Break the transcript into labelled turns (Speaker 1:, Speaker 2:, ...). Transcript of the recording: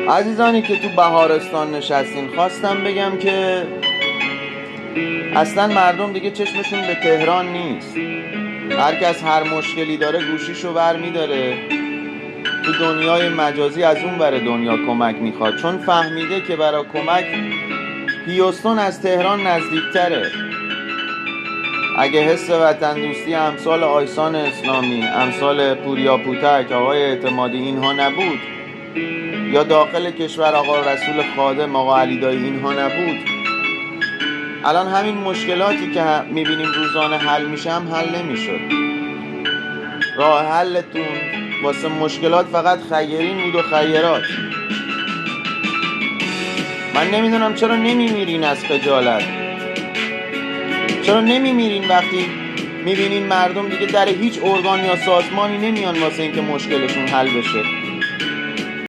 Speaker 1: عزیزانی که تو بهارستان نشستین، خواستم بگم که اصلا مردم دیگه چشمشون به تهران نیست. هر کس هر مشکلی داره گوشیشو ور میداره تو دنیای مجازی، از اون ور دنیا کمک میخواد، چون فهمیده که برای کمک هیوستون از تهران نزدیکتره. اگه حس وطن دوستی امثال آیسان اسلامی، امثال پوریا پوتک، آقای اعتمادی اینها نبود، یا داخل کشور آقا رسول خادم، آقا علی دایی اینها نبود، الان همین مشکلاتی که میبینیم روزانه حل میشه هم حل نمیشد. راه حلتون واسه مشکلات فقط خیرین بود و خیرات. من نمیدونم چرا نمیمیرین از خجالت، چرا نمیمیرین وقتی میبینین مردم دیگه در هیچ ارگان یا سازمانی نمیان واسه اینکه مشکلشون حل بشه.